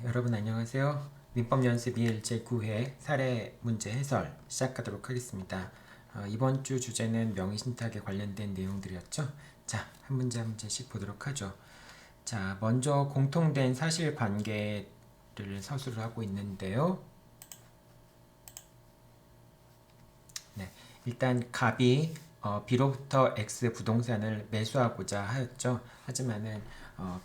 여러분 안녕하세요. 민법 연습 2일 제9회 사례 문제 해설 시작하도록 하겠습니다. 이번 주 주제는 명의신탁에 관련된 내용들이었죠. 자, 한 문제 한 문제씩 보도록 하죠. 자, 먼저 공통된 사실관계를 서술을 하고 있는데요. 네, 일단 갑이 B로부터 X 부동산을 매수하고자 하였죠. 하지만은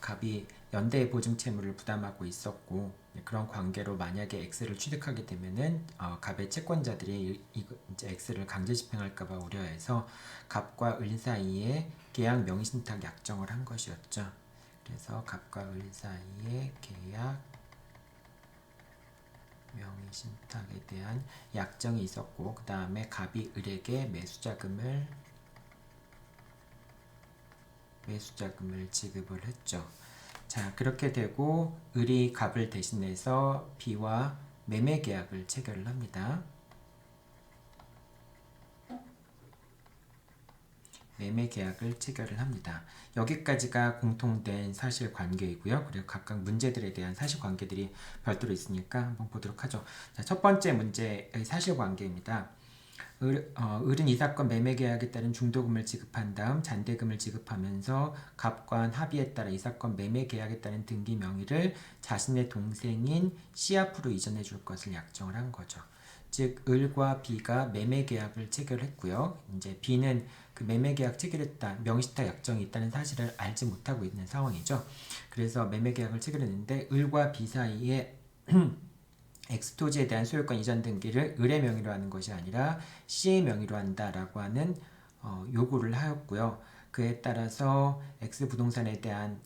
갑이 연대 보증 채무를 부담하고 있었고, 그런 관계로 만약에 X를 취득하게 되면은 갑의 채권자들이 이제 X를 강제 집행할까봐 우려해서 갑과 을 사이에 계약 명의신탁 약정을 한 것이었죠. 그래서 갑과 을 사이에 계약 명의신탁에 대한 약정이 있었고, 그 다음에 갑이 을에게 매수자금을 지급을 했죠. 자, 그렇게 되고 을이 갑을 대신해서 B와 매매 계약을 체결을 합니다. 매매 계약을 체결을 합니다. 여기까지가 공통된 사실관계이고요. 그리고 각각 문제들에 대한 사실관계들이 별도로 있으니까 한번 보도록 하죠. 자, 첫 번째 문제의 사실관계입니다. 을은 이 사건 매매 계약에 따른 중도금을 지급한 다음 잔대금을 지급하면서 갑과 합의에 따라 이 사건 매매 계약에 따른 등기 명의를 자신의 동생인 C 앞으로 이전해 줄 것을 약정을 한 거죠. 즉 을과 B가 매매 계약을 체결했고요. 이제 B는 그 매매 계약 체결했다, 명의신탁 약정이 있다는 사실을 알지 못하고 있는 상황이죠. 그래서 매매 계약을 체결했는데 을과 B 사이에 X토지에 대한 소유권 이전 등기를 을의 명의로 하는 것이 아니라 C의 명의로 한다라고 하는 요구를 하였고요. 그에 따라서 X 부동산에 대한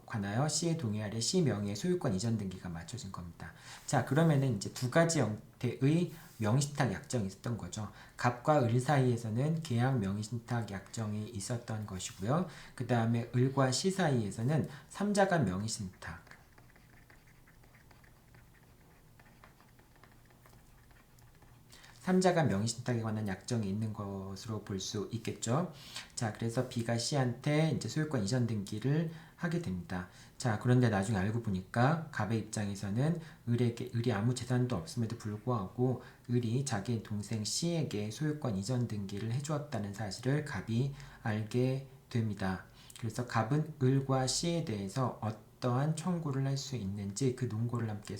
관하여 C의 동의 아래 C 명의의 소유권 이전 등기가 맞춰진 겁니다. 자, 그러면은 이제 두 가지 형태의 명의신탁 약정이 있었던 거죠. 갑과 을 사이에서는 계약 명의신탁 약정이 있었던 것이고요. 그 다음에 을과 C 사이에서는 3자간 명의신탁, 3자간 명의신탁에 관한 약정이 있는 것으로 볼 수 있겠죠. 자, 그래서 B가 C한테 이제 소유권 이전 등기를 하게 됩니다. 자, 그런데 나중에 알고 보니까 갑의 입장에서는 을이 아무 재산도 없음에도 불구하고 을이 자기 동생 C에게 소유권 이전 등기를 해주었다는 사실을 갑이 알게 됩니다. 그래서 갑은 을과 C에 대해서 어떠한 청구를 할 수 있는지 그 논고를 함께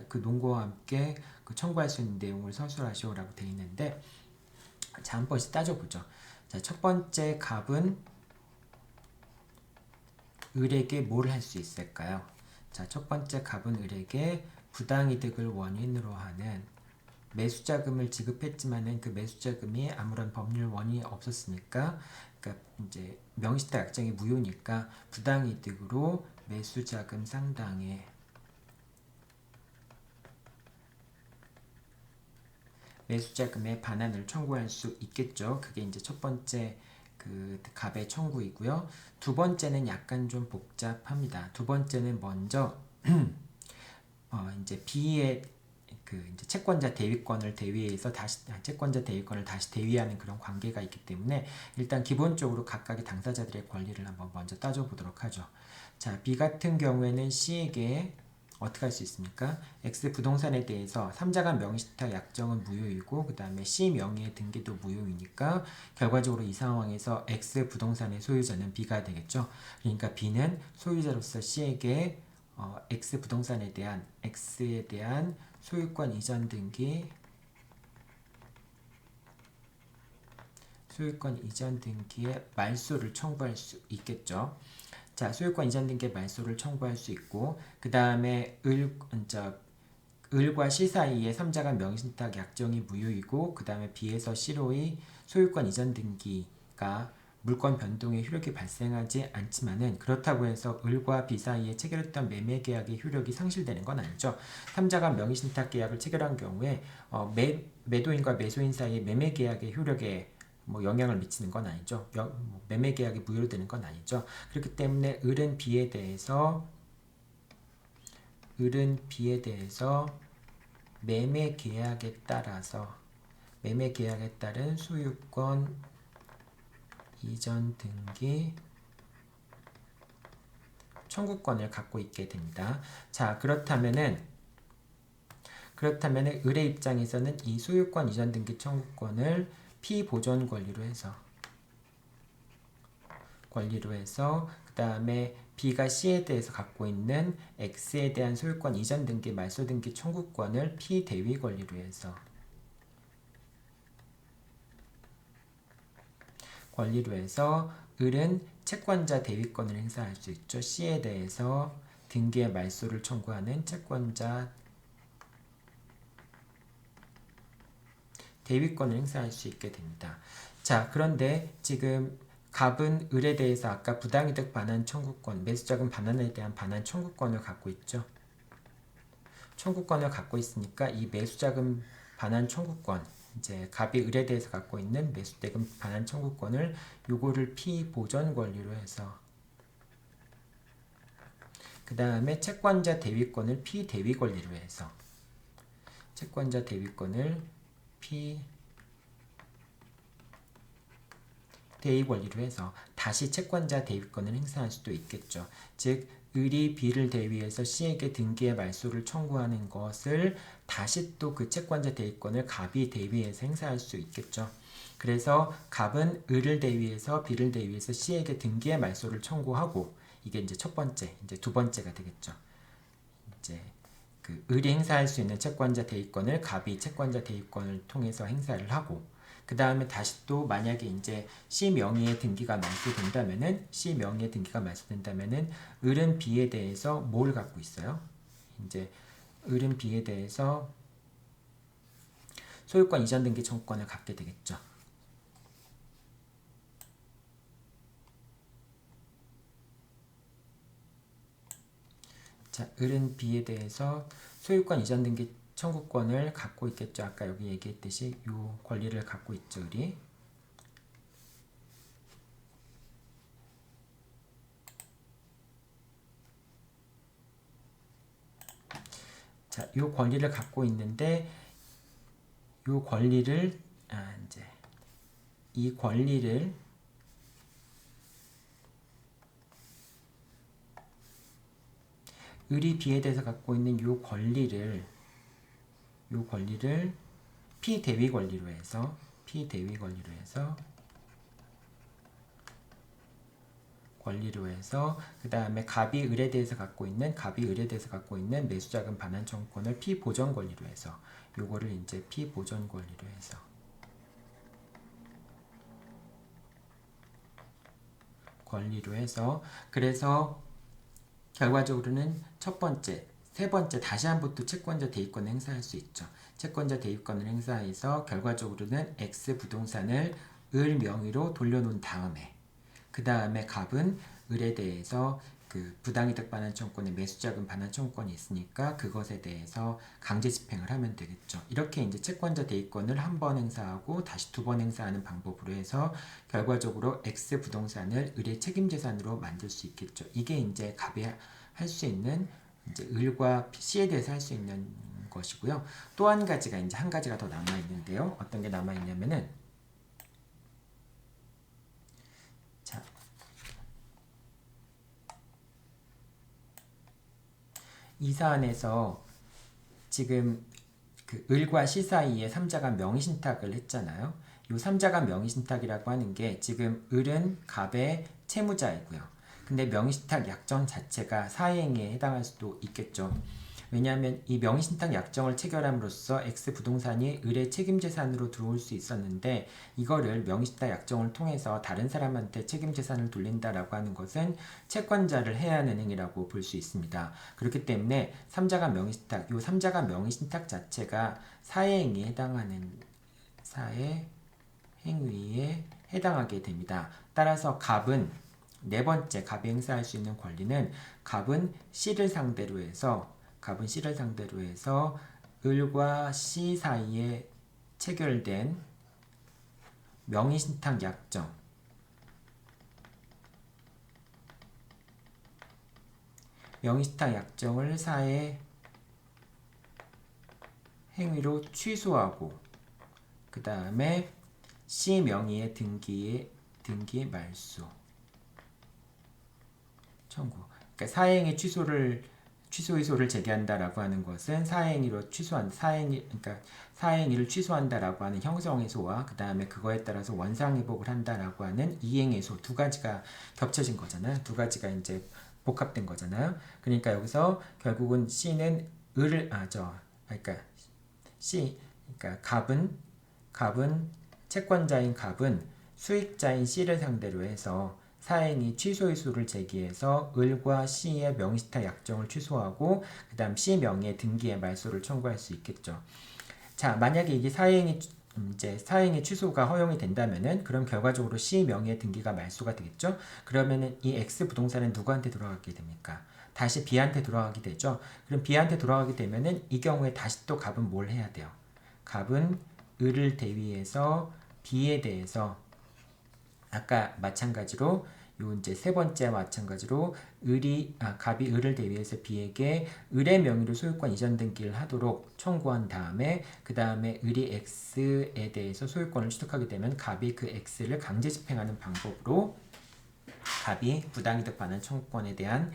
그 논고와 함께 그 청구할 수 있는 내용을 서술하시오라고 되어 있는데, 자, 한 번씩 따져보죠. 자, 첫 번째 갑은 을에게 뭘 할 수 있을까요? 자, 첫 번째 갑은 을에게 부당이득을 원인으로 하는 매수자금을 지급했지만은 그 매수자금이 아무런 법률 원인이 없었으니까, 그러니까 이제 명의신탁 약정이 무효니까 부당이득으로 매수자금 상당의 매수자금의 반환을 청구할 수 있겠죠. 그게 이제 첫 번째 그 갑의 청구이고요. 두 번째는 약간 좀 복잡합니다. 두 번째는 먼저 이제 B의 그 이제 채권자 대위권을 대위해서 채권자 대위권을 다시 대위하는 그런 관계가 있기 때문에 일단 기본적으로 각각의 당사자들의 권리를 한번 먼저 따져보도록 하죠. 자, B 같은 경우에는 C에게 어떻게 할 수 있습니까? X 부동산에 대해서 3자간 명의신탁 약정은 무효이고 그 다음에 C 명의의 등기도 무효이니까 결과적으로 이 상황에서 X 부동산의 소유자는 B가 되겠죠. 그러니까 B는 소유자로서 C에게 X 부동산에 대한 X에 대한 소유권 이전 등기의 말소를 청구할 수 있겠죠. 자, 소유권 이전 등기의 말소를 청구할 수 있고, 그 다음에 을과 C 사이에 3자간 명의신탁 약정이 무효이고, 그 다음에 B에서 C로의 소유권 이전 등기가 물권 변동의 효력이 발생하지 않지만은 그렇다고 해서 을과 B 사이에 체결했던 매매 계약의 효력이 상실되는 건 아니죠. 3자간 명의신탁 계약을 체결한 경우에 매도인과 매수인 사이의 매매 계약의 효력에 영향을 미치는 건 아니죠. 매매 계약이 무효되는 건 아니죠. 그렇기 때문에 을은 B에 대해서 매매 계약에 따른 소유권 이전 등기 청구권을 갖고 있게 됩니다. 자, 그렇다면은 을의 입장에서는 이 소유권 이전 등기 청구권을 피보존 권리로 해서 그 다음에 B가 C에 대해서 갖고 있는 X에 대한 소유권 이전 등기 말소 등기 청구권을 피대위 권리로 해서 을은 채권자 대위권을 행사할 수 있죠. C에 대해서 등기의 말소를 청구하는 채권자 대위권을 행사할 수 있게 됩니다. 자, 그런데 지금 갑은 을에 대해서 아까 부당이득 반환 청구권, 매수자금 반환에 대한 반환 청구권을 갖고 있죠. 청구권을 갖고 있으니까 이 매수자금 반환 청구권, 이제 갑이 을에 대해서 갖고 있는 매수대금 반환 청구권을 요거를 피보전 권리로 해서 그 다음에 채권자 대위권을 피대위 권리로 해서 채권자 대위권을 대위 권리로 해서 다시 채권자 대위권을 행사할 수도 있겠죠. 즉 을이 B를 대위해서 C에게 등기의 말소를 청구하는 것을 다시 또 그 채권자 대위권을 갑이 대위해서 행사할 수 있겠죠. 그래서 갑은 을을 대위해서 B를 대위해서 C에게 등기의 말소를 청구하고 이게 이제 첫 번째, 이제 두 번째가 되겠죠. 이제 그 을이 행사할 수 있는 채권자 대위권을 갑이 채권자 대위권을 통해서 행사를 하고 그 다음에 다시 또 만약에 이제 C 명의의 등기가 말소된다면은 을은 B에 대해서 뭘 갖고 있어요? 이제 을은 B에 대해서 소유권 이전 등기 청구권을 갖게 되겠죠. 자, 을은 B에 대해서 소유권 이전 등기 청구권을 갖고 있겠죠. 아까 여기 얘기했듯이 이 권리를 갖고 있죠, 을이. 자, 이 권리를 갖고 있는데 이 권리를 이 권리를 을이 B에 대해서 갖고 있는 이 권리를 피대위 권리로 해서 그 다음에 갑이 을에 대해서 갖고 있는 매수자금 반환 청구권을 피보전 권리로 해서 요거를 이제 피보전 권리로 해서 그래서 결과적으로는 첫 번째, 세 번째 다시 한번 또 채권자 대위권을 행사할 수 있죠. 채권자 대위권을 행사해서 결과적으로는 X 부동산을 을 명의로 돌려놓은 다음에 그 다음에 갑은 을에 대해서 그 부당이득 반환 청구권의 매수자금 반환 청구권이 있으니까 그것에 대해서 강제 집행을 하면 되겠죠. 이렇게 이제 채권자 대위권을 한 번 행사하고 다시 두 번 행사하는 방법으로 해서 결과적으로 X 부동산을 을의 책임재산으로 만들 수 있겠죠. 이게 이제 갑이 할 수 있는 이제 을과 C에 대해서 할 수 있는 것이고요. 또 한 가지가 이제 한 가지가 더 남아 있는데요. 어떤 게 남아 있냐면은 자, 이 사안에서 지금 그 을과 C 사이에 삼자가 명의신탁을 했잖아요. 이 삼자가 명의신탁이라고 하는 게 지금 을은 갑의 채무자이고요. 근데 명의신탁 약정 자체가 사행에 해당할 수도 있겠죠. 왜냐하면 이 명의신탁 약정을 체결함으로써 X 부동산이 을의 책임재산으로 들어올 수 있었는데 이거를 명의신탁 약정을 통해서 다른 사람한테 책임재산을 돌린다라고 하는 것은 채권자를 해하는 행위라고 볼 수 있습니다. 그렇기 때문에 삼자가 명의신탁 자체가 사회행위에 해당하게 됩니다. 따라서 갑은 네 번째 갑이 행사할 수 있는 권리는 갑은 C를 상대로 해서 을과 C 사이에 체결된 명의신탁 약정을 사회 행위로 취소하고 그 다음에 C 명의의 등기 말소 청구 그러니까 사행의 취소 의소를 제기한다라고 하는 것은 사행위로 그러니까 사행위를 취소한다라고 하는 형성의소와 그 다음에 그거에 따라서 원상회복을 한다라고 하는 이행의소 두 가지가 겹쳐진 거잖아요. 두 가지가 이제 복합된 거잖아요. 그러니까 여기서 결국은 C는 그러니까 그러니까 갑은 채권자인 갑은 수익자인 C를 상대로 해서 사행이 취소의 수를 제기해서 을과 C의 명의시타 약정을 취소하고 그 다음 C 명의의 등기의 말소를 청구할 수 있겠죠. 자, 만약에 이게 사행의 취소가 허용이 된다면은 그럼 결과적으로 C 명의의 등기가 말소가 되겠죠. 그러면은 이 X 부동산은 누구한테 돌아가게 됩니까? 다시 B한테 돌아가게 되죠. 그럼 B한테 돌아가게 되면은 이 경우에 다시 또 갑은 뭘 해야 돼요? 갑은 을을 대위해서 B에 대해서 아까 마찬가지로 요 이제 세 번째 마찬가지로 갑이 을을 대위해서 B에게 을의 명의로 소유권 이전 등기를 하도록 청구한 다음에 그 다음에 을이 X에 대해서 소유권을 취득하게 되면 갑이 그 X를 강제 집행하는 방법으로 갑이 부당이득 반환 청구권에 대한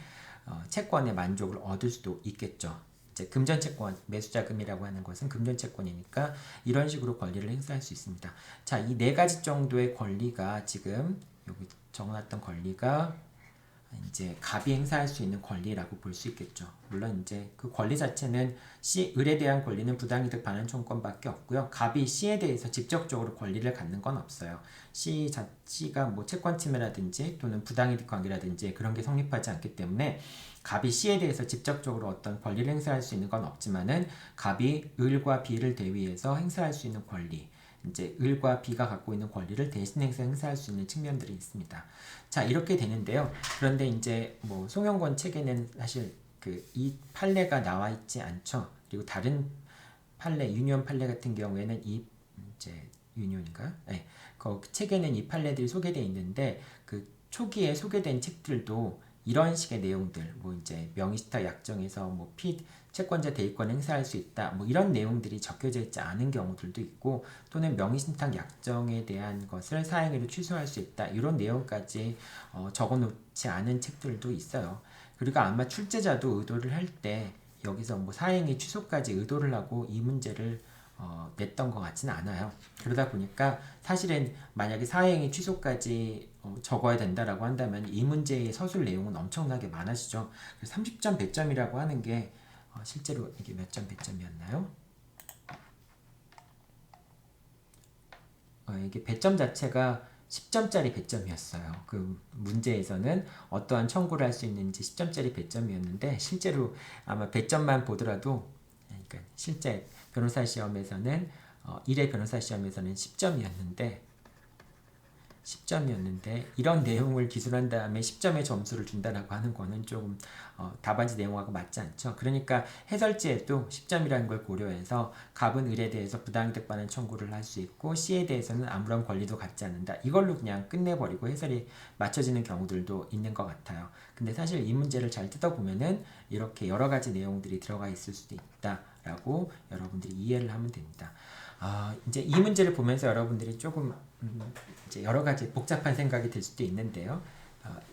채권의 만족을 얻을 수도 있겠죠. 이제 금전채권, 매수자금이라고 하는 것은 금전채권이니까 이런 식으로 권리를 행사할 수 있습니다. 자, 이 네 가지 정도의 권리가 지금 여기 적어놨던 권리가 이제 갑이 행사할 수 있는 권리라고 볼 수 있겠죠. 물론 이제 그 권리 자체는 을에 대한 권리는 부당이득 반환 청구권밖에 없고요. 갑이 C에 대해서 직접적으로 권리를 갖는 건 없어요. C가 뭐 채권 침해라든지 또는 부당이득 관계라든지 그런 게 성립하지 않기 때문에 갑이 C에 대해서 직접적으로 어떤 권리를 행사할 수 있는 건 없지만은 갑이 을과 B를 대위해서 행사할 수 있는 권리, 이제 을과 B가 갖고 있는 권리를 대신 행사할 수 있는 측면들이 있습니다. 자, 이렇게 되는데요. 그런데 이제 뭐 송영권 책에는 사실 이 판례가 나와 있지 않죠. 그리고 다른 판례, 유니온 판례 같은 경우에는 이 이제 유니온인가? 네. 그 책에는 이 판례들이 소개되어 있는데 그 초기에 소개된 책들도 이런 식의 내용들, 뭐 이제 명의시타 약정에서 뭐 채권자 대위권 행사할 수 있다, 뭐 이런 내용들이 적혀져 있지 않은 경우들도 있고 또는 명의신탁 약정에 대한 것을 사행위로 취소할 수 있다 이런 내용까지 적어놓지 않은 책들도 있어요. 그리고 아마 출제자도 의도를 할 때 여기서 뭐 사행위 취소까지 의도를 하고 이 문제를 냈던 것 같지는 않아요. 그러다 보니까 사실은 만약에 사행위 취소까지 적어야 된다라고 한다면 이 문제의 서술 내용은 엄청나게 많아지죠. 30점 100점이라고 하는 게 실제로 이게 몇 점 100점이었나요? 이게 100점 자체가 10점짜리 100점이었어요. 그 문제에서는 어떠한 청구를 할 수 있는지 10점짜리 100점이었는데 실제로 아마 100점만 보더라도 그러니까 실제 변호사 시험에서는 1회 변호사 시험에서는 10점이었는데 이런 내용을 기술한 다음에 10점의 점수를 준다라고 하는 거는 조금 답안지 내용하고 맞지 않죠. 그러니까 해설지에도 10점이라는 걸 고려해서 갑은 을에 대해서 부당이득 반환 청구를 할 수 있고 C에 대해서는 아무런 권리도 갖지 않는다. 이걸로 그냥 끝내버리고 해설이 맞춰지는 경우들도 있는 것 같아요. 근데 사실 이 문제를 잘 뜯어보면은 이렇게 여러 가지 내용들이 들어가 있을 수도 있다라고 여러분들이 이해를 하면 됩니다. 이제 이 문제를 보면서 여러분들이 조금 이제 여러 가지 복잡한 생각이 들 수도 있는데요.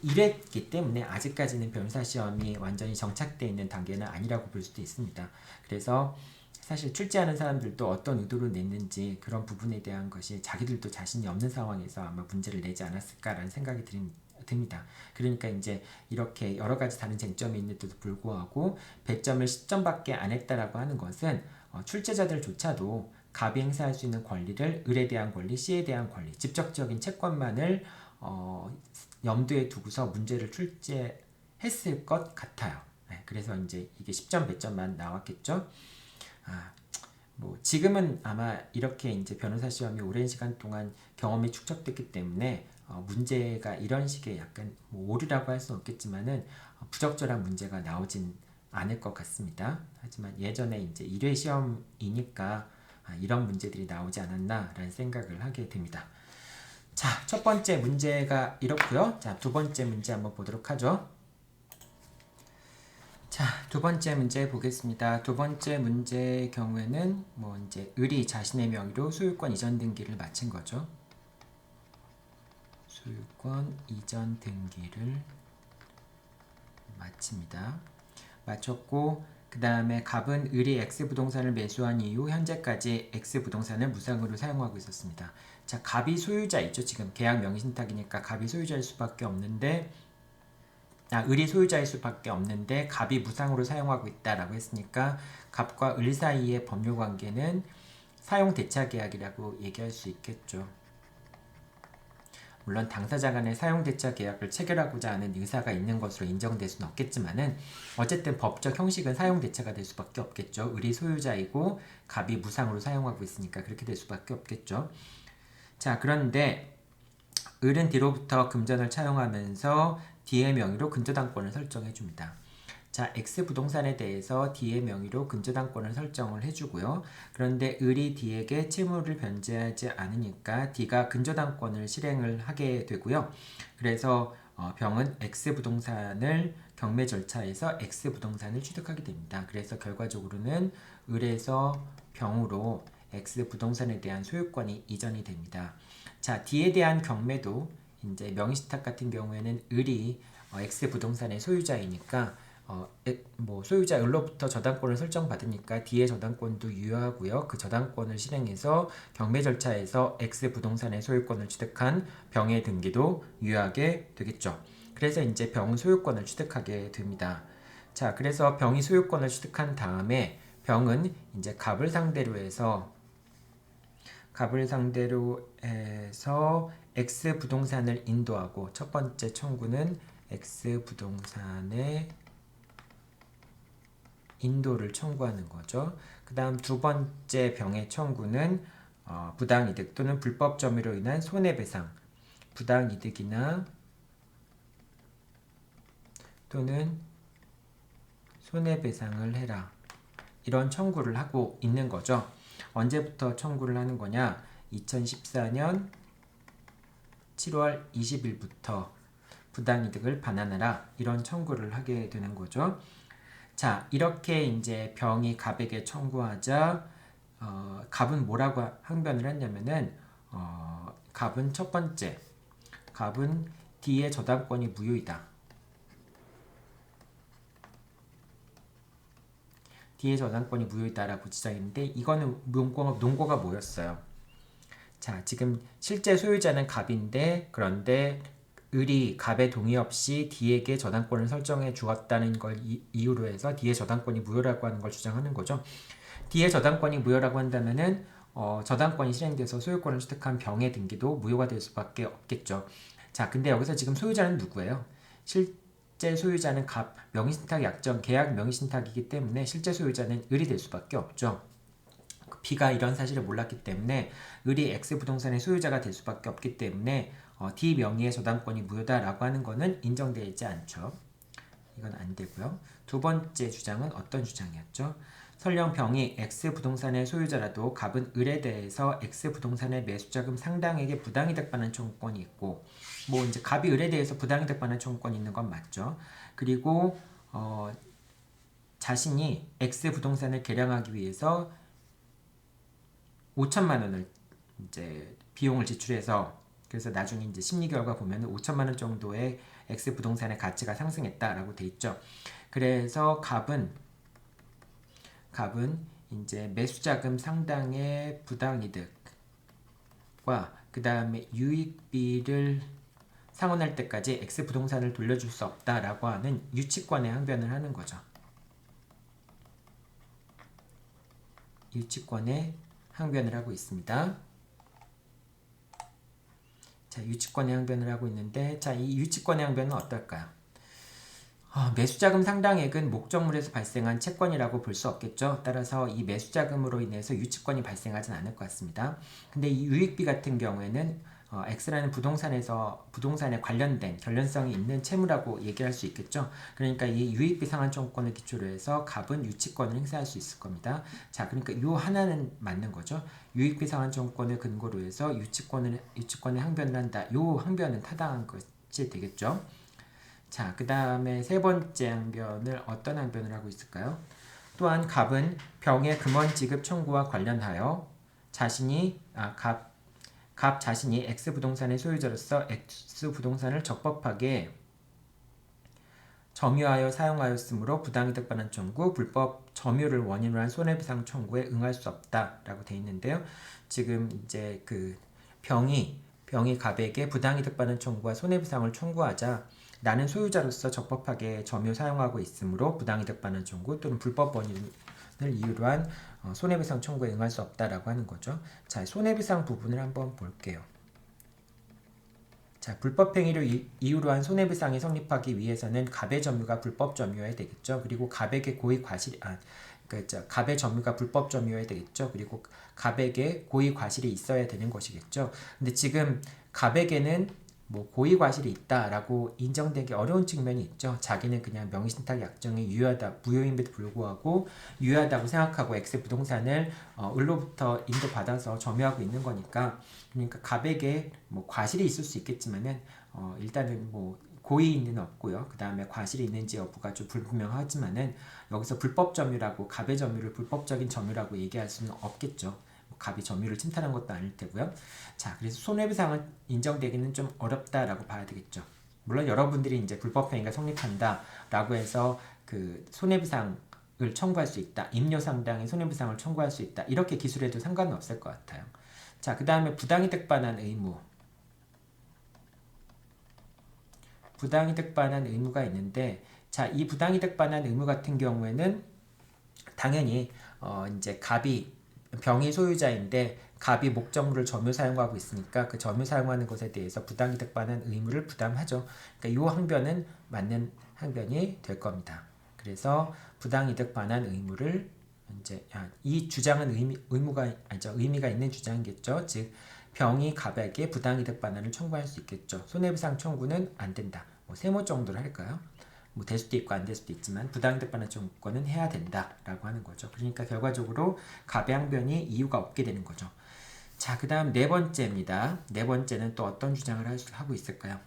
이랬기 때문에 아직까지는 변호사 시험이 완전히 정착되어 있는 단계는 아니라고 볼 수도 있습니다. 그래서 사실 출제하는 사람들도 어떤 의도로 냈는지 그런 부분에 대한 것이 자기들도 자신이 없는 상황에서 아마 문제를 내지 않았을까라는 생각이 듭니다. 그러니까 이제 이렇게 여러 가지 다른 쟁점이 있는데도 불구하고 100점을 10점밖에 안 했다라고 하는 것은 출제자들조차도 갑이 행사할 수 있는 권리를 을에 대한 권리, C에 대한 권리, 직접적인 채권만을 염두에 두고서 문제를 출제했을 것 같아요. 네, 그래서 이제 이게 10점, 100점만 나왔겠죠. 뭐 지금은 아마 이렇게 이제 변호사 시험이 오랜 시간 동안 경험이 축적됐기 때문에 문제가 이런 식의 약간 뭐 오류라고 할 수는 없겠지만은 부적절한 문제가 나오진 않을 것 같습니다. 하지만 예전에 이제 1회 시험이니까 이런 문제들이 나오지 않았나라는 생각을 하게 됩니다. 자, 첫 번째 문제가 이렇고요. 자, 두 번째 문제 한번 보도록 하죠. 자, 두 번째 문제 보겠습니다. 두 번째 문제의 경우에는 뭐 이제 을이 자신의 명의로 소유권 이전 등기를 마친 거죠. 소유권 이전 등기를 마칩니다. 마쳤고 그 다음에 갑은 을이 X부동산을 매수한 이후 현재까지 X부동산을 무상으로 사용하고 있었습니다. 자, 갑이 소유자이죠. 지금 계약 명의신탁이니까 갑이 소유자일 수밖에 없는데 을이 소유자일 수밖에 없는데 갑이 무상으로 사용하고 있다라고 했으니까 갑과 을 사이의 법률 관계는 사용 대차 계약이라고 얘기할 수 있겠죠. 물론 당사자 간의 사용 대차 계약을 체결하고자 하는 의사가 있는 것으로 인정될 수는 없겠지만은 어쨌든 법적 형식은 사용 대차가 될 수밖에 없겠죠. 을이 소유자이고 갑이 무상으로 사용하고 있으니까 그렇게 될 수밖에 없겠죠. 자, 그런데 을은 뒤로부터 금전을 차용하면서 D의 명의로 근저당권을 설정해 줍니다. 자, X부동산에 대해서 D의 명의로 근저당권을 설정을 해주고요. 그런데 을이 D에게 채무를 변제하지 않으니까 D가 근저당권을 실행을 하게 되고요. 그래서 병은 X부동산을 경매 절차에서 X부동산을 취득하게 됩니다. 그래서 결과적으로는 을에서 병으로 X부동산에 대한 소유권이 이전이 됩니다. 자, D에 대한 경매도 이제 명의신탁 같은 경우에는 을이 X부동산의 소유자이니까 소유자 을로부터 저당권을 설정받으니까 D의 저당권도 유효하고요. 그 저당권을 실행해서 경매 절차에서 X부동산의 소유권을 취득한 병의 등기도 유효하게 되겠죠. 그래서 이제 병은 소유권을 취득하게 됩니다. 자, 그래서 병이 소유권을 취득한 다음에 병은 이제 갑을 상대로 해서 X부동산을 인도하고 첫 번째 청구는 X부동산의 인도를 청구하는 거죠. 그 다음 두 번째 병의 청구는 부당이득 또는 불법 점유로 인한 손해배상, 부당이득이나 또는 손해배상을 해라. 이런 청구를 하고 있는 거죠. 언제부터 청구를 하는 거냐? 2014년 7월 20일부터 부당이득을 반환하라. 이런 청구를 하게 되는 거죠. 자, 이렇게 이제 병이 갑에게 청구하자 갑은 뭐라고 항변을 했냐면은 갑은 첫 번째 갑은 D의 저당권이 무효이다. D의 저당권이 무효이다라고 주장했는데 이거는 논거가 뭐였어요? 자, 지금 실제 소유자는 갑인데 그런데 을이 갑의 동의 없이 D에게 저당권을 설정해 주었다는 걸 이유로 해서 D의 저당권이 무효라고 하는 걸 주장하는 거죠. D의 저당권이 무효라고 한다면은 저당권이 실행돼서 소유권을 취득한 병의 등기도 무효가 될 수밖에 없겠죠. 자, 근데 여기서 지금 소유자는 누구예요? 실제 소유자는 갑, 명의신탁 약정, 계약 명의신탁이기 때문에 실제 소유자는 을이 될 수밖에 없죠. B가 이런 사실을 몰랐기 때문에 을이 X부동산의 소유자가 될 수밖에 없기 때문에 D 명의의 저당권이 무효다라고 하는 것은 인정되지 않죠. 이건 안 되고요. 두 번째 주장은 어떤 주장이었죠? 설령 병이 X부동산의 소유자라도 갑은 을에 대해서 X부동산의 매수자금 상당액의 부당이득 받는 청구권이 있고 이제 갑이 을에 대해서 부당이득 받는 청구권이 있는 건 맞죠. 그리고 자신이 X부동산을 개량하기 위해서 5천만 원을 이제 비용을 지출해서 그래서 나중에 이제 심리 결과 보면은 5천만 원 정도의 X 부동산의 가치가 상승했다라고 돼 있죠. 그래서 갑은 이제 매수자금 상당의 부당이득과 그 다음에 유익비를 상환할 때까지 X 부동산을 돌려줄 수 없다라고 하는 유치권의 항변을 하는 거죠. 유치권의 항변을 하고 있습니다. 자, 유치권의 항변을 하고 있는데, 자, 이 유치권의 항변은 어떨까요? 매수자금 상당액은 목적물에서 발생한 채권이라고 볼 수 없겠죠. 따라서 이 매수자금으로 인해서 유치권이 발생하진 않을 것 같습니다. 근데 이 유익비 같은 경우에는 X라는 부동산에 관련된 결련성이 있는 채무라고 얘기할 수 있겠죠. 그러니까 이 유익비 상환 청구권을 기초로 해서 갑은 유치권을 행사할 수 있을 겁니다. 자, 그러니까 요 하나는 맞는 거죠. 유익비 상환 청구권을 근거로 해서 유치권의 항변을 한다. 요 항변은 타당한 것이 되겠죠. 자, 그 다음에 세 번째 항변을 어떤 항변을 하고 있을까요? 또한 갑은 병의 금원 지급 청구와 관련하여 갑 자신이 X부동산의 소유자로서 X부동산을 적법하게 점유하여 사용하였으므로 부당이득 반환 청구, 불법 점유를 원인으로 한 손해배상 청구에 응할 수 없다라고 돼 있는데요. 지금 이제 그 병이 갑에게 부당이득 반환 청구와 손해배상을 청구하자 나는 소유자로서 적법하게 점유 사용하고 있으므로 부당이득 반환 청구 또는 불법 원인을 이유로 한 손해배상 청구에 응할 수 없다라고 하는 거죠. 자, 손해배상 부분을 한번 볼게요. 자, 불법 행위를 이유로 한 손해배상이 성립하기 위해서는 갑의 점유가 불법 점유여야 되겠죠. 그리고 갑에게 고의 과실이 갑의 점유가 불법 점유여야 되겠죠. 그리고 갑에게 고의 과실이 있어야 되는 것이겠죠. 근데 지금 갑에게는 뭐 고의 과실이 있다라고 인정되기 어려운 측면이 있죠. 자기는 그냥 명의신탁 약정이 유효하다, 무효임에도 불구하고 유효하다고 생각하고 X 부동산을 을로부터 인도받아서 점유하고 있는 거니까, 그러니까 갑에게 뭐 과실이 있을 수 있겠지만은 일단은 뭐 고의는 없고요. 그 다음에 과실이 있는지 여부가 좀 불분명하지만은 여기서 불법 점유라고 갑의 점유를 불법적인 점유라고 얘기할 수는 없겠죠. 갑이 점유를 침탈한 것도 아닐 테고요. 자, 그래서 손해배상은 인정되기는 좀 어렵다라고 봐야 되겠죠. 물론 여러분들이 이제 불법행위가 성립한다라고 해서 그 손해배상을 청구할 수 있다, 임료 상당의 손해배상을 청구할 수 있다, 이렇게 기술해도 상관은 없을 것 같아요. 자, 그 다음에 부당이득 반환 의무. 부당이득 반환 의무가 있는데, 자, 이 부당이득 반환 의무 같은 경우에는 당연히 이제 갑이 병의 소유자인데 갑이 목적물을 점유 사용하고 있으니까 그 점유 사용하는 것에 대해서 부당이득 반환 의무를 부담하죠. 그러니까 이 항변은 맞는 항변이 될 겁니다. 그래서 부당이득 반환 의무를 이제 이 주장은 의미가 있는 주장이겠죠. 즉 병이 갑에게 부당이득 반환을 청구할 수 있겠죠. 손해배상 청구는 안 된다. 뭐 세모 정도로 할까요? 뭐 될 수도 있고 안 될 수도 있지만 부당이득 반환 청구권은 해야 된다라고 하는 거죠. 그러니까 결과적으로 갑의 항변이 이유가 없게 되는 거죠. 자, 그 다음 네 번째입니다. 네 번째는 또 어떤 주장을 하고 있을까요?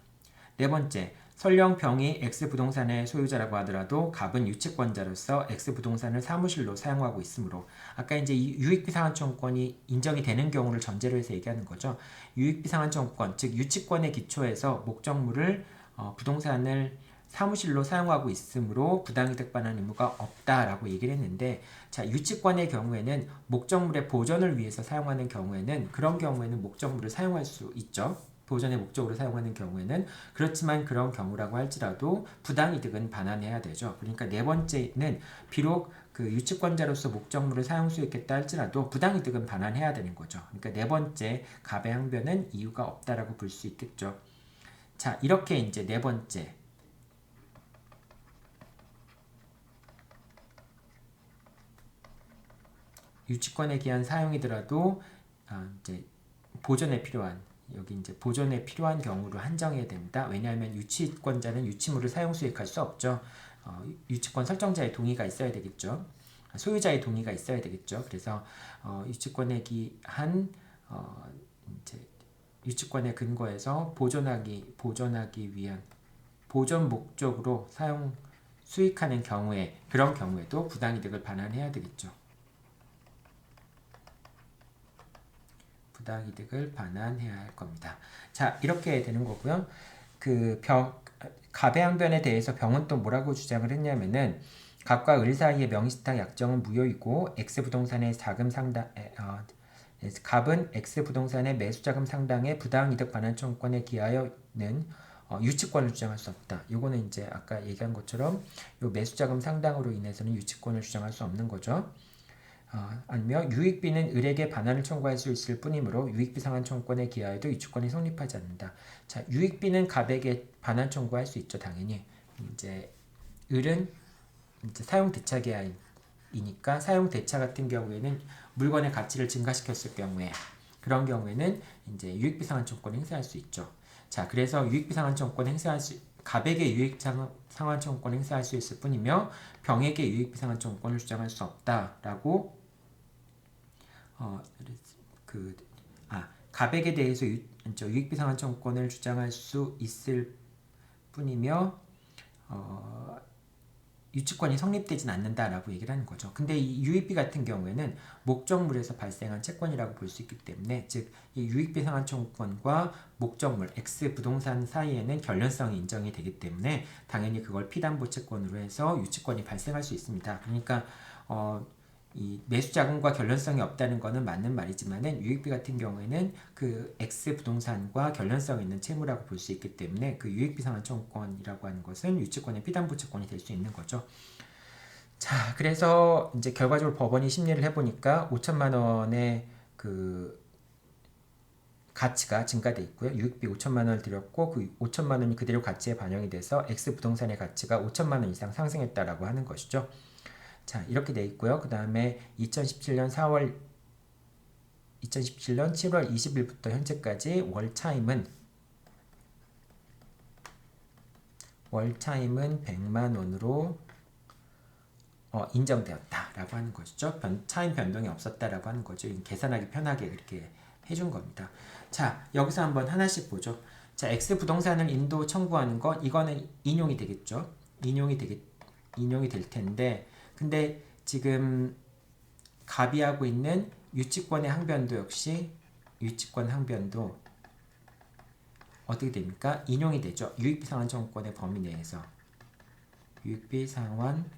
네 번째, 설령 병이 X부동산의 소유자라고 하더라도 갑은 유치권자로서 X부동산을 사무실로 사용하고 있으므로, 아까 이제 이 유익비상환청구권이 인정이 되는 경우를 전제로 해서 얘기하는 거죠. 유익비상환청구권, 즉 유치권의 기초에서 목적물을 부동산을 사무실로 사용하고 있으므로 부당이득 반환 의무가 없다라고 얘기를 했는데, 자, 유치권의 경우에는 목적물의 보존을 위해서 사용하는 경우에는 그런 경우에는 목적물을 사용할 수 있죠. 보존의 목적으로 사용하는 경우에는. 그렇지만 그런 경우라고 할지라도 부당이득은 반환해야 되죠. 그러니까 네 번째는 비록 그 유치권자로서 목적물을 사용 수 있겠다 할지라도 부당이득은 반환해야 되는 거죠. 그러니까 네 번째 갑의 항변은 이유가 없다라고 볼 수 있겠죠. 자, 이렇게 이제 네 번째 유치권에 기한 사용이더라도 이제 보존에 필요한, 여기 이제 보존에 필요한 경우로 한정해야 됩니다. 왜냐하면 유치권자는 유치물을 사용 수익할 수 없죠. 유치권 설정자의 동의가 있어야 되겠죠. 소유자의 동의가 있어야 되겠죠. 그래서 유치권에 기한 이제 유치권에 근거해서 보존하기 위한 보존 목적으로 사용 수익하는 경우에, 그런 경우에도 부당이득을 반환해야 되겠죠. 부당이득을 반환해야 할 겁니다. 자, 이렇게 되는 거고요. 그 갑의 항변에 대해서 병은 또 뭐라고 주장을 했냐면은, 갑과 을 사이의 명의신탁 약정은 무효이고 X부동산의 자금 상당 갑은 X부동산의 매수자금 상당의 부당이득 반환 청구권에 기하여는 유치권을 주장할 수 없다. 요거는 이제 아까 얘기한 것처럼 요 매수자금 상당으로 인해서는 유치권을 주장할 수 없는 거죠. 아니면 유익비는 을에게 반환을 청구할 수 있을 뿐이므로 유익비 상환 청구권에 기하여도 유치권이 성립하지 않는다. 자, 유익비는 갑에게 반환 청구할 수 있죠, 당연히. 이제 을은 이제 사용 대차 계약이니까 사용 대차 같은 경우에는 물건의 가치를 증가시켰을 경우에, 그런 경우에는 이제 유익비 상환 청구권을 행사할 수 있죠. 자, 그래서 유익비 상환 청구권 갑에게 유익 상환 청구권을 행사할 수 있을 뿐이며 병에게 유익비 상환 청구권을 주장할 수 없다라고 갑에게 대해서 유익비 상환 청구권을 주장할 수 있을 뿐이며 유치권이 성립되진 않는다라고 얘기를 하는 거죠. 근데 이 유익비 같은 경우에는 목적물에서 발생한 채권이라고 볼 수 있기 때문에, 즉 이 유익비 상환 청구권과 목적물 X 부동산 사이에는 결련성이 인정이 되기 때문에 당연히 그걸 피담보 채권으로 해서 유치권이 발생할 수 있습니다. 그러니까 이 매수 자금과 결련성이 없다는 것은 맞는 말이지만은 유익비 같은 경우에는 그 X 부동산과 결련성 있는 채무라고 볼 수 있기 때문에 그 유익비 상환 청구권이라고 하는 것은 유치권의 피담보 채권이 될 수 있는 거죠. 자, 그래서 이제 결과적으로 법원이 심리를 해보니까 5천만 원의 그 가치가 증가돼 있고요. 유익비 5천만 원을 들였고 그 5천만 원이 그대로 가치에 반영이 돼서 X 부동산의 가치가 5천만 원 이상 상승했다라고 하는 것이죠. 자, 이렇게 돼 있고요. 그 다음에 2017년 7월 20일부터 현재까지 월 차임은 100만 원으로 인정되었다라고 하는 것이죠. 차임 변동이 없었다라고 하는 거죠. 계산하기 편하게 그렇게 해준 겁니다. 자, 여기서 한번 하나씩 보죠. 자, X 부동산을 인도 청구하는 것, 이거는 인용이 되겠죠. 인용이 될 텐데, 근데 지금 갑이하고 있는 유치권의 항변도 역시 유치권 항변도 어떻게 됩니까? 인용이 되죠. 유익비 상환 청구권의 범위 내에서 유익비 상환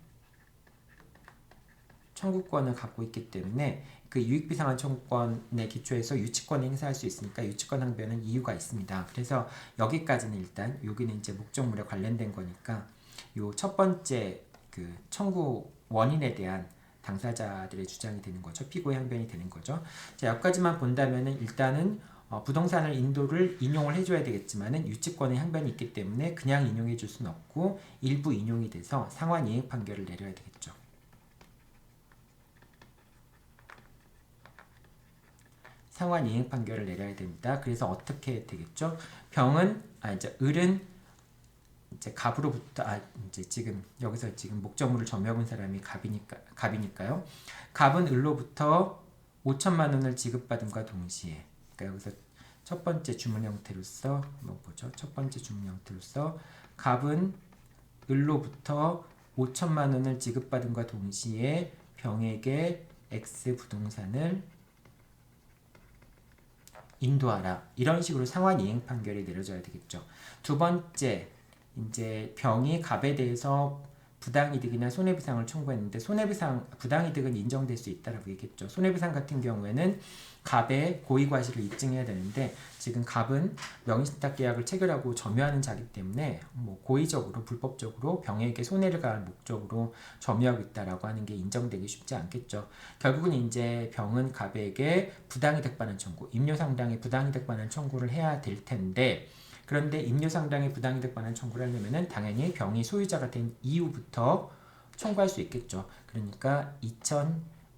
청구권을 갖고 있기 때문에 그 유익비 상환 청구권의 기초에서 유치권을 행사할 수 있으니까 유치권 항변은 이유가 있습니다. 그래서 여기까지는 일단 여기는 이제 목적물에 관련된 거니까 요 첫 번째 그 청구 원인에 대한 당사자들의 주장이 되는 거죠. 피고의 항변이 되는 거죠. 자, 여기까지만 본다면은 일단은 부동산을 인도를 인용을 해줘야 되겠지만은 유치권의 항변이 있기 때문에 그냥 인용해 줄 수는 없고 일부 인용이 돼서 상환 이행 판결을 내려야 되겠죠. 상환 이행 판결을 내려야 됩니다. 그래서 어떻게 되겠죠? 을은 이제 갑으로부터 이제 지금 여기서 지금 목적물을 점유한 사람이 갑이니까요. 갑은 을로부터 5천만 원을 지급받음과 동시에, 그러니까 여기서 첫 번째 주문 형태로서 한번 보죠. 첫 번째 주문 형태로서 갑은 을로부터 5천만 원을 지급받음과 동시에 병에게 X 부동산을 인도하라. 이런 식으로 상환 이행 판결이 내려져야 되겠죠. 두 번째, 이제 병이 갑에 대해서 부당이득이나 손해배상을 청구했는데 부당이득은 인정될 수 있다라고 얘기했죠. 손해배상 같은 경우에는 갑의 고의과실을 입증해야 되는데 지금 갑은 명의신탁 계약을 체결하고 점유하는 자기 때문에 고의적으로 불법적으로 병에게 손해를 가할 목적으로 점유하고 있다라고 하는 게 인정되기 쉽지 않겠죠. 결국은 이제 병은 갑에게 부당이득 반환 청구, 임료상당의 부당이득 반환 청구를 해야 될 텐데, 그런데 임료상당의 부당이득 반환 청구를 하려면은 당연히 병이 소유자가 된 이후부터 청구할 수 있겠죠. 그러니까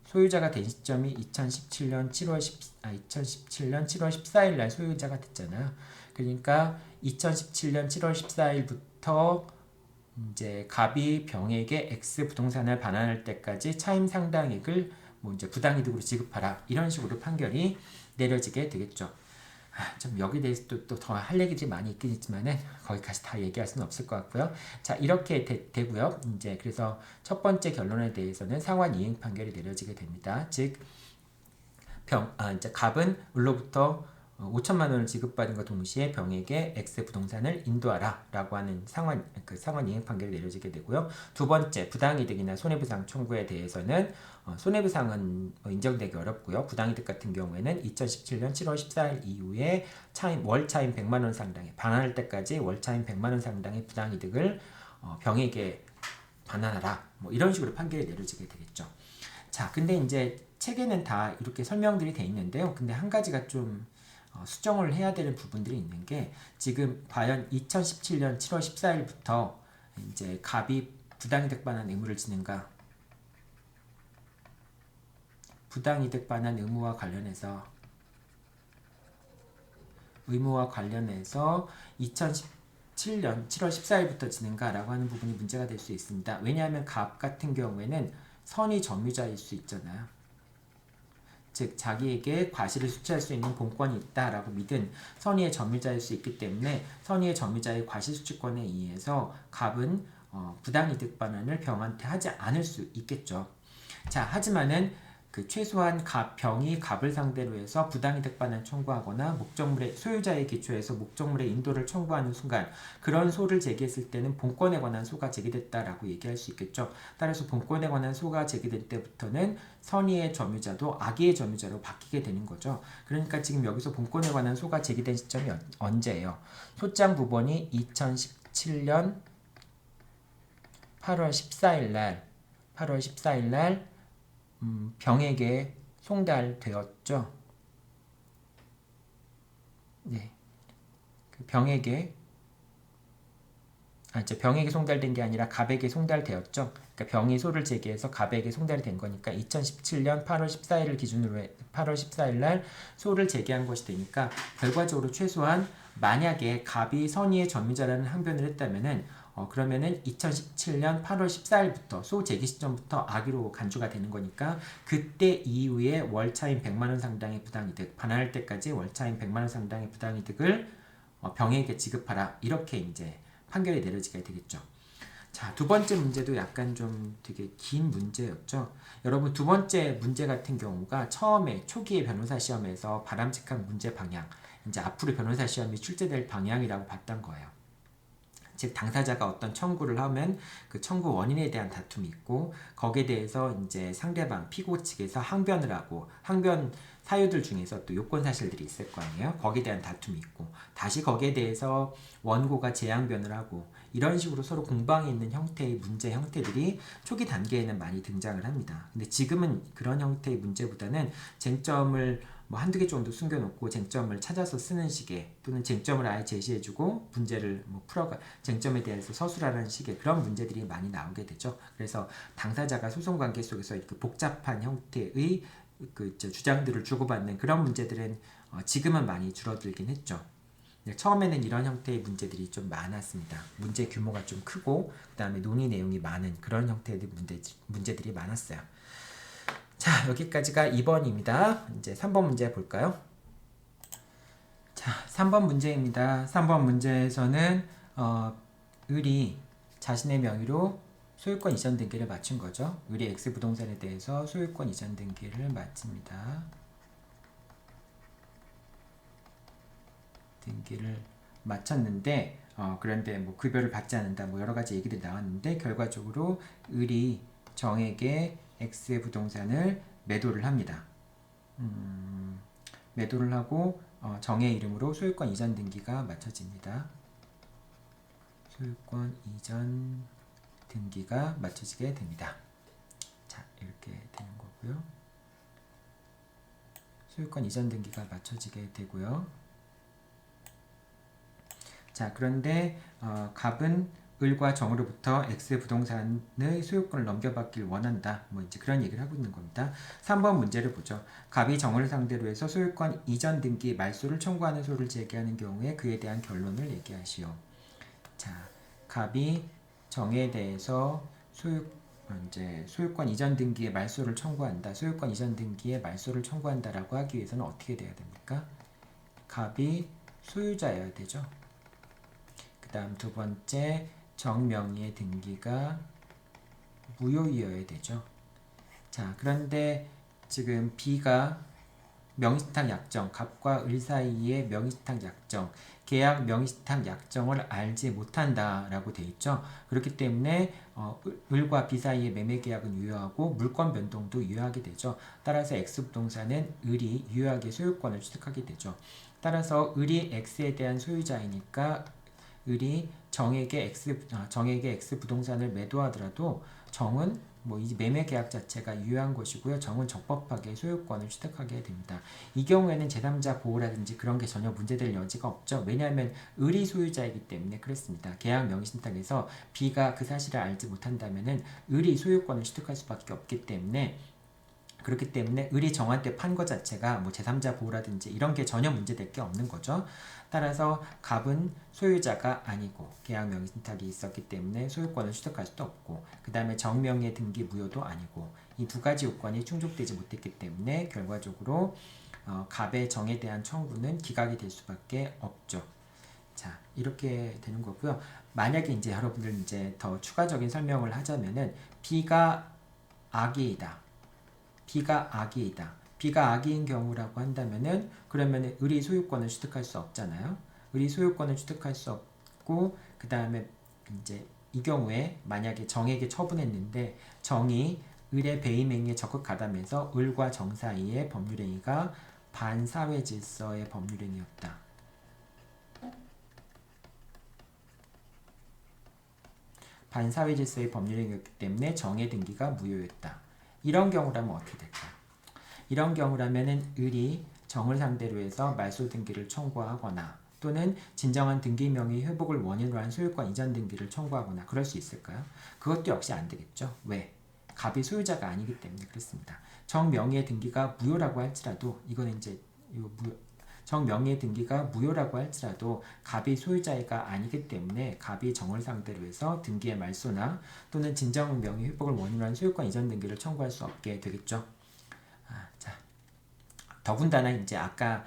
소유자가 된 시점이 2017년 7월 14일 날 소유자가 됐잖아요. 그러니까 2017년 7월 14일부터 이제 갑이 병에게 X 부동산을 반환할 때까지 차임 상당액을 이제 부당이득으로 지급하라. 이런 식으로 판결이 내려지게 되겠죠. 좀 여기에 대해서 또 더 할 얘기들이 많이 있긴 있지만은 거기까지 다 얘기할 수는 없을 것 같고요. 자, 이렇게 되고요. 이제 그래서 첫 번째 결론에 대해서는 상환 이행 판결이 내려지게 됩니다. 즉 이제 갑은 을로부터 5천만 원을 지급받은 것 동시에 병에게 X 부동산을 인도하라 라고 하는 상환 이행 판결이 내려지게 되고요. 두 번째, 부당이득이나 손해배상 청구에 대해서는 손해배상은 인정되기 어렵고요. 부당이득 같은 경우에는 2017년 7월 14일 이후에 월 차임 100만 원 상당의, 반환할 때까지 월 차임 100만 원 상당의 부당이득을 병에게 반환하라, 이런 식으로 판결이 내려지게 되겠죠. 자, 근데 이제 책에는 다 이렇게 설명들이 돼 있는데요. 근데 한 가지가 좀 수정을 해야 되는 부분들이 있는 게, 지금 과연 2017년 7월 14일부터 이제 갑이 부당이득 반환 의무를 지는가, 부당이득 반환 의무와 관련해서 2017년 7월 14일부터 지는가라고 하는 부분이 문제가 될 수 있습니다. 왜냐하면 갑 같은 경우에는 선의 점유자일 수 있잖아요. 즉 자기에게 과실을 수취할 수 있는 본권이 있다라고 믿은 선의의 점유자일 수 있기 때문에 선의의 점유자의 과실 수취권에 의해서 갑은 부당이득 반환을 병한테 하지 않을 수 있겠죠. 자, 하지만은 그 최소한 병이 갑을 상대로 해서 부당이득 반환 청구하거나 목적물의 소유자의 기초에서 목적물의 인도를 청구하는 순간 그런 소를 제기했을 때는 본권에 관한 소가 제기됐다라고 얘기할 수 있겠죠. 따라서 본권에 관한 소가 제기될 때부터는 선의의 점유자도 악의의 점유자로 바뀌게 되는 거죠. 그러니까 지금 여기서 본권에 관한 소가 제기된 시점이 언제예요? 소장 부본이 2017년 8월 14일 날 병에게 송달되었죠. 네, 그 병에게 송달된 게 아니라 갑에게 송달되었죠. 그러니까 병이 소를 제기해서 갑에게 송달이 된 거니까 2017년 8월 14일을 기준으로 8월 14일 날 소를 제기한 것이 되니까 결과적으로 최소한 만약에 갑이 선의의 점유자라는 항변을 했다면은 그러면은 2017년 8월 14일부터 소 제기 시점부터 악의로 간주가 되는 거니까 그때 이후에 월차임 100만 원 상당의 부당이득 반환할 때까지 월차임 100만 원 상당의 부당이득을 병에게 지급하라 이렇게 이제 판결이 내려지게 되겠죠. 자, 두 번째 문제도 약간 좀 되게 긴 문제였죠. 여러분 두 번째 문제 같은 경우가 처음에 초기의 변호사 시험에서 바람직한 문제 방향 이제 앞으로 변호사 시험이 출제될 방향이라고 봤던 거예요. 즉 당사자가 어떤 청구를 하면 그 청구 원인에 대한 다툼이 있고 거기에 대해서 이제 상대방 피고 측에서 항변을 하고 항변 사유들 중에서 또 요건 사실들이 있을 거 아니에요. 거기에 대한 다툼이 있고 다시 거기에 대해서 원고가 재항변을 하고 이런 식으로 서로 공방이 있는 형태의 문제 형태들이 초기 단계에는 많이 등장을 합니다. 근데 지금은 그런 형태의 문제보다는 쟁점을 뭐 한두 개 정도 숨겨놓고 쟁점을 찾아서 쓰는 식의 또는 쟁점을 아예 제시해주고 문제를 뭐 풀어가 쟁점에 대해서 서술하는 식의 그런 문제들이 많이 나오게 되죠. 그래서 당사자가 소송관계 속에서 그 복잡한 형태의 그 주장들을 주고받는 그런 문제들은 지금은 많이 줄어들긴 했죠. 처음에는 이런 형태의 문제들이 좀 많았습니다. 문제 규모가 좀 크고 그 다음에 논의 내용이 많은 그런 형태의 문제들이 많았어요. 자, 여기까지가 2번입니다. 이제 3번 문제 볼까요? 자, 3번 문제입니다. 3번 문제에서는 을이 자신의 명의로 소유권 이전 등기를 마친 거죠. 을이 X부동산에 대해서 소유권 이전 등기를 마칩니다. 등기를 마쳤는데 그런데 뭐 급여를 받지 않는다 뭐 여러 가지 얘기들이 나왔는데 결과적으로 을이 정에게 X의 부동산을 매도를 합니다. 매도를 하고 정의 이름으로 소유권 이전 등기가 마쳐집니다. 소유권 이전 등기가 마쳐지게 됩니다. 자, 이렇게 되는 거고요. 소유권 이전 등기가 마쳐지게 되고요. 자, 그런데 갑은 을과 정으로부터 X 부동산의 소유권을 넘겨받길 원한다. 뭐 이제 그런 얘기를 하고 있는 겁니다. 3번 문제를 보죠. 갑이 정을 상대로 해서 소유권 이전 등기 말소를 청구하는 소를 제기하는 경우에 그에 대한 결론을 얘기하시오. 자, 갑이 정에 대해서 소유권 이전 등기의 말소를 청구한다. 소유권 이전 등기의 말소를 청구한다라고 하기 위해서는 어떻게 돼야 됩니까? 갑이 소유자여야 되죠. 그 다음 두 번째 정명의의 등기가 무효이어야 되죠. 자, 그런데 지금 B가 명의신탁 약정, 갑과 을 사이의 명의신탁 약정, 계약 명의신탁 약정을 알지 못한다라고 돼 있죠. 그렇기 때문에 을과 B 사이의 매매 계약은 유효하고 물권 변동도 유효하게 되죠. 따라서 X부동산은 을이 유효하게 소유권을 취득하게 되죠. 따라서 을이 X에 대한 소유자이니까 을이 정에게 X 부동산을 매도하더라도 정은 뭐 이 매매 계약 자체가 유효한 것이고요. 정은 적법하게 소유권을 취득하게 됩니다. 이 경우에는 제3자 보호라든지 그런 게 전혀 문제될 여지가 없죠. 왜냐하면 을이 소유자이기 때문에 그렇습니다. 계약 명의신탁에서 B가 그 사실을 알지 못한다면은 을이 소유권을 취득할 수밖에 없기 때문에 그렇기 때문에 을이 정한테 판 것 자체가 뭐 제3자 보호라든지 이런 게 전혀 문제될 게 없는 거죠. 따라서 갑은 소유자가 아니고 계약 명의신탁이 있었기 때문에 소유권을 취득할 수도 없고 그 다음에 정명의 등기 무효도 아니고 이 두 가지 요건이 충족되지 못했기 때문에 결과적으로 갑의 정에 대한 청구는 기각이 될 수밖에 없죠. 자, 이렇게 되는 거고요. 만약에 이제 여러분들 이제 더 추가적인 설명을 하자면은 B가 악이다. B가 악이다. B가 악인 경우라고 한다면은 그러면은 을이 소유권을 취득할 수 없잖아요. 을이 소유권을 취득할 수 없고 그 다음에 이제 이 경우에 만약에 정에게 처분했는데 정이 을의 배임행위에 적극 가담해서 을과 정 사이의 법률행위가 반사회 질서의 법률행위였다. 반사회 질서의 법률행위였기 때문에 정의 등기가 무효였다. 이런 경우라면 어떻게 될까요? 이런 경우라면은 을이 정을 상대로 해서 말소 등기를 청구하거나 또는 진정한 등기 명의 회복을 원인으로 한 소유권 이전 등기를 청구하거나 그럴 수 있을까요? 그것도 역시 안 되겠죠. 왜? 갑이 소유자가 아니기 때문에 그렇습니다. 정 명의의 등기가 무효라고 할지라도 이거는 이제 정 명의의 등기가 무효라고 할지라도 갑이 소유자가 아니기 때문에 갑이 정을 상대로 해서 등기의 말소나 또는 진정 명의 회복을 원인으로 한 소유권 이전 등기를 청구할 수 없게 되겠죠. 자, 더군다나 이제 아까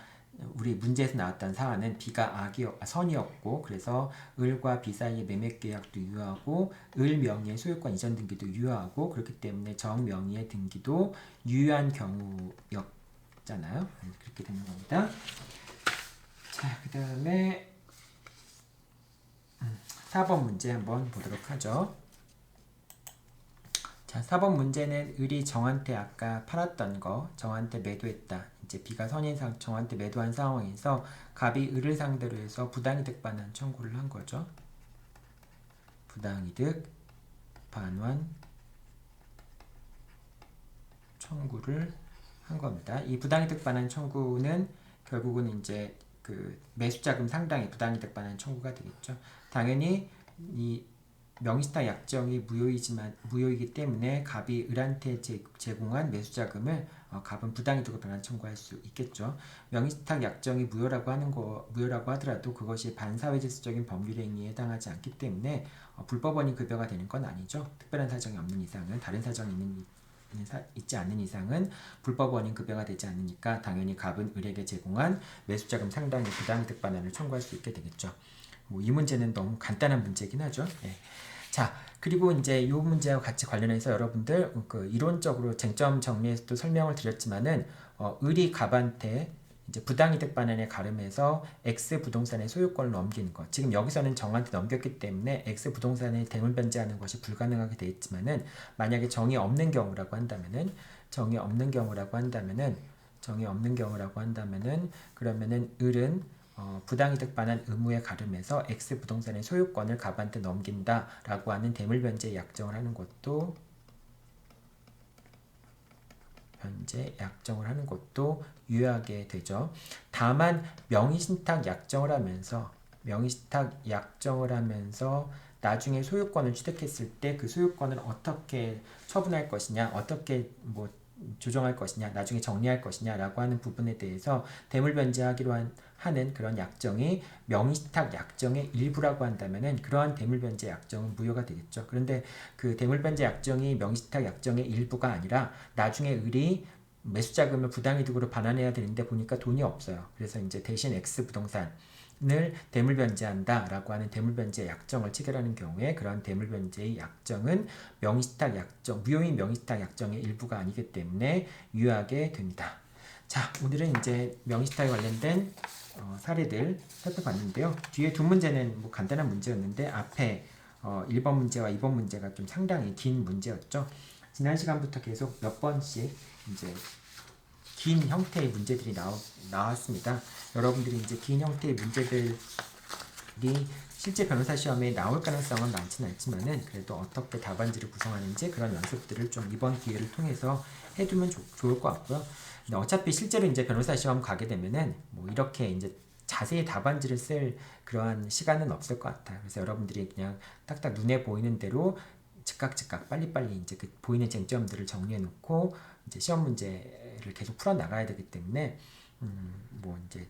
우리 문제에서 나왔던 사안은 B가 선이었고 그래서 을과 B 사이의 매매 계약도 유효하고 을 명의의 소유권 이전 등기도 유효하고 그렇기 때문에 정 명의의 등기도 유효한 경우였잖아요. 그렇게 되는 겁니다. 자, 그 다음에 4번 문제 한번 보도록 하죠. 자, 4번 문제는 을이 정한테 아까 팔았던 거 정한테 매도했다. 이제 B가 선인상 정한테 매도한 상황에서 갑이 을을 상대로 해서 부당이득 반환 청구를 한 거죠. 부당이득 반환 청구를 한 겁니다. 이 부당이득 반환 청구는 결국은 이제 그 매수자금 상당히 부당이득 반환 청구가 되겠죠. 당연히 이 명의신탁 약정이 무효이기 때문에 갑이 을한테 제공한 매수자금을 갑은 부당이득으로 반환 청구할 수 있겠죠. 명의신탁 약정이 무효라고 하더라도 그것이 반사회질서적인 법률행위에 해당하지 않기 때문에 불법원인 급여가 되는 건 아니죠. 특별한 사정이 없는 이상은 다른 사정이 있지 않는 이상은 불법원인 급여가 되지 않으니까 당연히 갑은 을에게 제공한 매수자금 상당의 부당이득 반환을 청구할 수 있게 되겠죠. 이 문제는 너무 간단한 문제긴 하죠. 예. 자, 그리고 이제 이 문제와 같이 관련해서 여러분들 그 이론적으로 쟁점 정리에서도 설명을 드렸지만은 을이 갑한테 이제 부당이득 반환에 가름해서 X 부동산의 소유권을 넘기는 것. 지금 여기서는 정한테 넘겼기 때문에 X 부동산에 대물 변제하는 것이 불가능하게 되어 있지만은 만약에 정이 없는 경우라고 한다면은 그러면은 을은 부당이득 반환 의무에 가름해서 X 부동산의 소유권을 갑한테 넘긴다라고 하는 대물변제 약정을 하는 것도 유효하게 되죠. 다만 명의신탁 약정을 하면서 나중에 소유권을 취득했을 때 그 소유권을 어떻게 처분할 것이냐, 어떻게 조정할 것이냐, 나중에 정리할 것이냐라고 하는 부분에 대해서 대물변제하기로 하는 그런 약정이 명의신탁 약정의 일부라고 한다면은 그러한 대물변제 약정은 무효가 되겠죠. 그런데 그 대물변제 약정이 명의신탁 약정의 일부가 아니라 나중에 을이 매수자금을 부당이득으로 반환해야 되는데 보니까 돈이 없어요. 그래서 이제 대신 X 부동산을 대물변제한다라고 하는 대물변제 약정을 체결하는 경우에 그러한 대물변제의 약정은 무효인 명의신탁 약정의 일부가 아니기 때문에 유효하게 됩니다. 자, 오늘은 이제 명의신탁에 관련된 사례들 살펴봤는데요. 뒤에 두 문제는 간단한 문제였는데 앞에 1번 문제와 2번 문제가 좀 상당히 긴 문제였죠. 지난 시간부터 계속 몇 번씩 이제 긴 형태의 문제들이 나왔습니다. 여러분들이 이제 긴 형태의 문제들이 실제 변호사 시험에 나올 가능성은 많지는 않지만은 그래도 어떻게 답안지를 구성하는지 그런 연습들을 좀 이번 기회를 통해서 해두면 좋을 것 같고요. 근데 어차피 실제로 이제 변호사 시험 가게 되면은 이렇게 이제 자세히 답안지를 쓸 그러한 시간은 없을 것 같아요. 그래서 여러분들이 그냥 딱딱 눈에 보이는 대로 즉각 빨리빨리 이제 그 보이는 쟁점들을 정리해 놓고 이제 시험 문제를 계속 풀어 나가야 되기 때문에 이제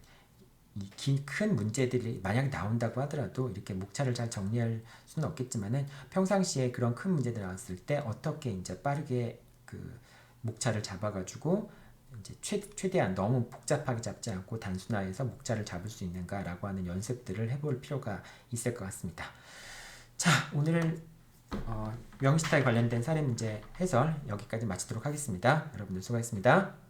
이 큰 문제들이 만약 나온다고 하더라도 이렇게 목차를 잘 정리할 수는 없겠지만은 평상시에 그런 큰 문제들 나왔을 때 어떻게 이제 빠르게 그 목차를 잡아가지고 이제 최대한 너무 복잡하게 잡지 않고 단순화해서 목차를 잡을 수 있는가라고 하는 연습들을 해볼 필요가 있을 것 같습니다. 자, 오늘 명시타에 관련된 사례 문제 해설 여기까지 마치도록 하겠습니다. 여러분들 수고하셨습니다.